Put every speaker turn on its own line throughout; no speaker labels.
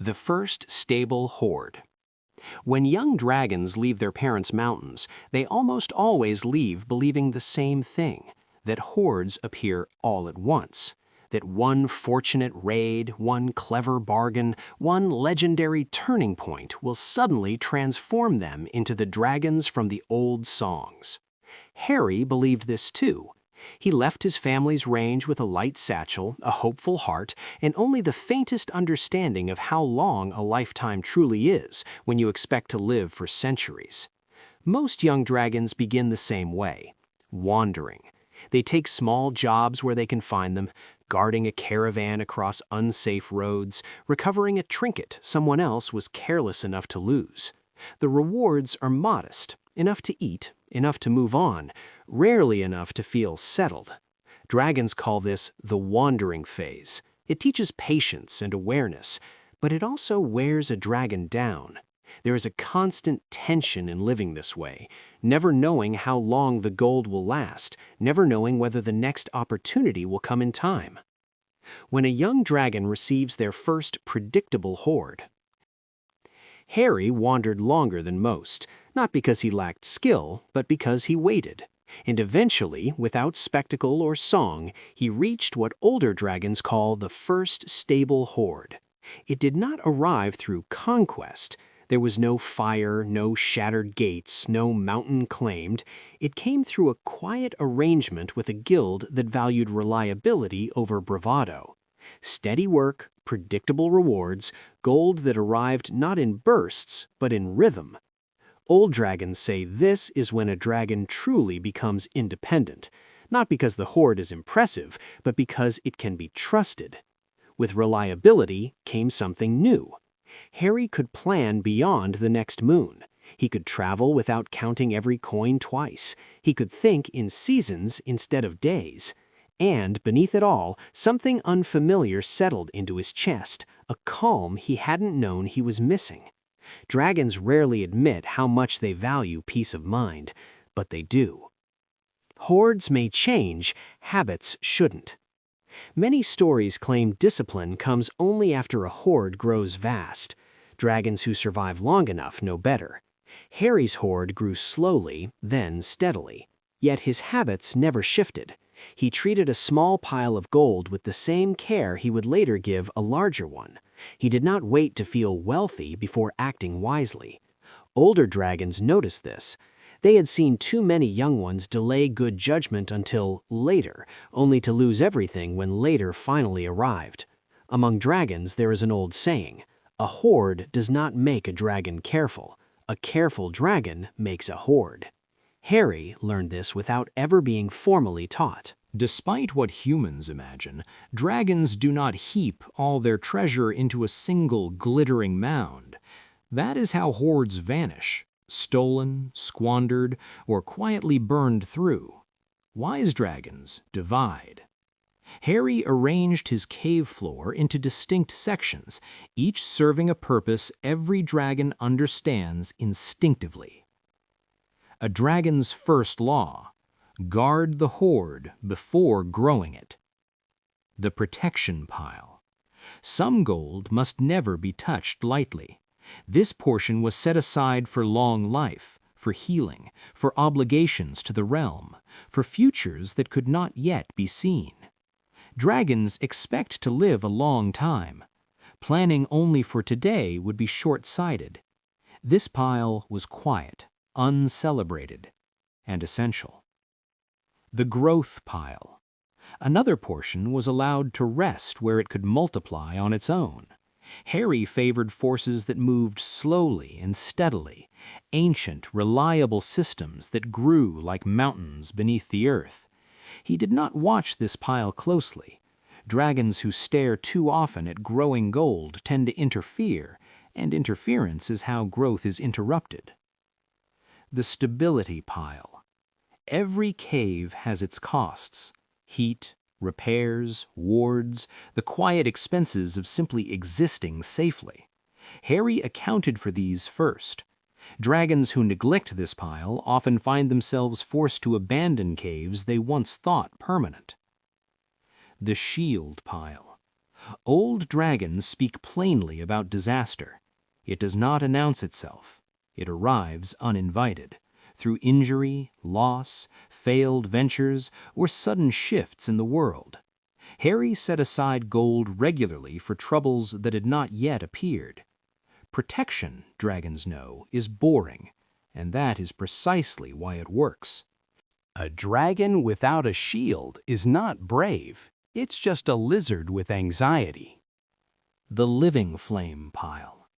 The first stable hoard. When young dragons leave their parents' mountains, they almost always leave believing the same thing, that hoards appear all at once, that one fortunate raid, one clever bargain, one legendary turning point will suddenly transform them into the dragons from the old songs. Harry believed this too. He left his family's range with a light satchel, a hopeful heart, and only the faintest understanding of how long a lifetime truly is when you expect to live for centuries. Most young dragons begin the same way, wandering. They take small jobs where they can find them, guarding a caravan across unsafe roads, recovering a trinket someone else was careless enough to lose. The rewards are modest, enough to eat, enough to move on, rarely enough to feel settled. Dragons call this the wandering phase. It teaches patience and awareness, but it also wears a dragon down. There is a constant tension in living this way, never knowing how long the gold will last, never knowing whether the next opportunity will come in time. When a young dragon receives their first predictable hoard. Harry wandered longer than most, not because he lacked skill, but because he waited. And eventually, without spectacle or song, he reached what older dragons call the first stable hoard. It did not arrive through conquest. There was no fire, no shattered gates, no mountain claimed. It came through a quiet arrangement with a guild that valued reliability over bravado. Steady work, predictable rewards, gold that arrived not in bursts, but in rhythm. Old dragons say this is when a dragon truly becomes independent, not because the hoard is impressive, but because it can be trusted. With reliability came something new. Harry could plan beyond the next moon. He could travel without counting every coin twice. He could think in seasons instead of days. And beneath it all, something unfamiliar settled into his chest, a calm he hadn't known he was missing. Dragons rarely admit how much they value peace of mind, but they do. Hoards may change, habits shouldn't. Many stories claim discipline comes only after a hoard grows vast. Dragons who survive long enough know better. Harry's hoard grew slowly, then steadily. Yet his habits never shifted. He treated a small pile of gold with the same care he would later give a larger one. He did not wait to feel wealthy before acting wisely. Older dragons noticed this. They had seen too many young ones delay good judgment until later, only to lose everything when later finally arrived. Among dragons, there is an old saying, "A hoard does not make a dragon careful. A careful dragon makes a hoard." Harry learned this without ever being formally taught.
Despite what humans imagine, dragons do not heap all their treasure into a single glittering mound. That is how hoards vanish, stolen, squandered, or quietly burned through. Wise dragons divide. Harry arranged his cave floor into distinct sections, each serving a purpose every dragon understands instinctively. A dragon's first law: guard the hoard before growing it. The protection pile. Some gold must never be touched lightly. This portion was set aside for long life, for healing, for obligations to the realm, for futures that could not yet be seen. Dragons expect to live a long time. Planning only for today would be short-sighted. This pile was quiet, uncelebrated, and essential. The growth pile. Another portion was allowed to rest where it could multiply on its own. Harry favored forces that moved slowly and steadily, ancient, reliable systems that grew like mountains beneath the earth. He did not watch this pile closely. Dragons who stare too often at growing gold tend to interfere, and interference is how growth is interrupted. The stability pile. Every cave has its costs: heat, repairs, wards, the quiet expenses of simply existing safely. Harry accounted for these first. Dragons who neglect this pile often find themselves forced to abandon caves they once thought permanent. The shield pile. Old dragons speak plainly about disaster. It does not announce itself. It arrives uninvited, through injury, loss, failed ventures, or sudden shifts in the world. Harry set aside gold regularly for troubles that had not yet appeared. Protection, dragons know, is boring, and that is precisely why it works.
A dragon without a shield is not brave. It's just a lizard with anxiety.
The living flame pile.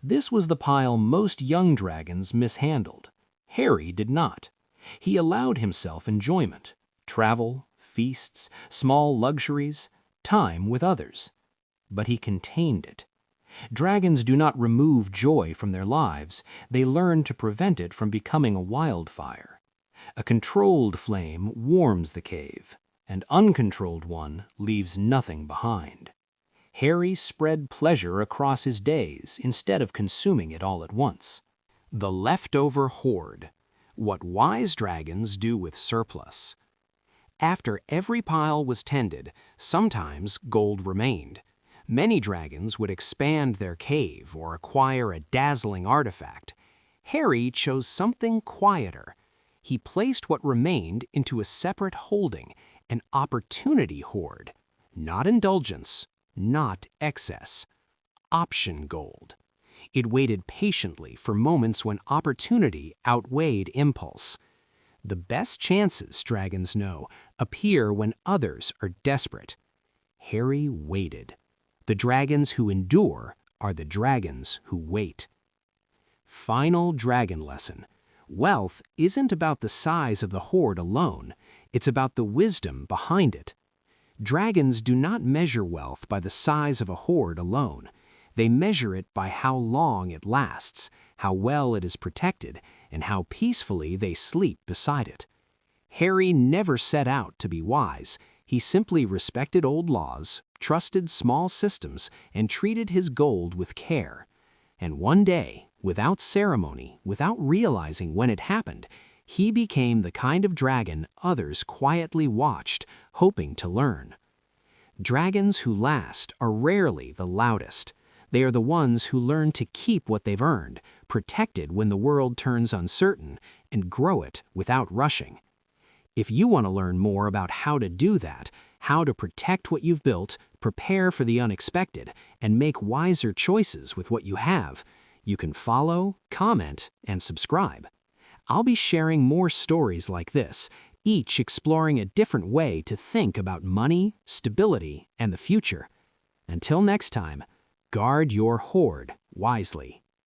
This was the pile most young dragons mishandled. Harry did not. He allowed himself enjoyment, travel, feasts, small luxuries, time with others. But he contained it. Dragons do not remove joy from their lives, they learn to prevent it from becoming a wildfire. A controlled flame warms the cave, an uncontrolled one leaves nothing behind. Harry spread pleasure across his days instead of consuming it all at once.
The leftover hoard. What wise dragons do with surplus. After every pile was tended, sometimes gold remained. Many dragons would expand their cave or acquire a dazzling artifact. Harry chose something quieter. He placed what remained into a separate holding, an opportunity hoard. Not indulgence, not excess. Option gold. It waited patiently for moments when opportunity outweighed impulse. The best chances, dragons know, appear when others are desperate. Harry waited. The dragons who endure are the dragons who wait. Final dragon lesson. Wealth isn't about the size of the hoard alone. It's about the wisdom behind it. Dragons do not measure wealth by the size of a hoard alone. They measure it by how long it lasts, how well it is protected, and how peacefully they sleep beside it. Harry never set out to be wise. He simply respected old laws, trusted small systems, and treated his gold with care. And one day, without ceremony, without realizing when it happened, he became the kind of dragon others quietly watched, hoping to learn. Dragons who last are rarely the loudest. They are the ones who learn to keep what they've earned, protect it when the world turns uncertain, and grow it without rushing. If you want to learn more about how to do that, how to protect what you've built, prepare for the unexpected, and make wiser choices with what you have, you can follow, comment, and subscribe. I'll be sharing more stories like this, each exploring a different way to think about money, stability, and the future. Until next time, guard your hoard wisely.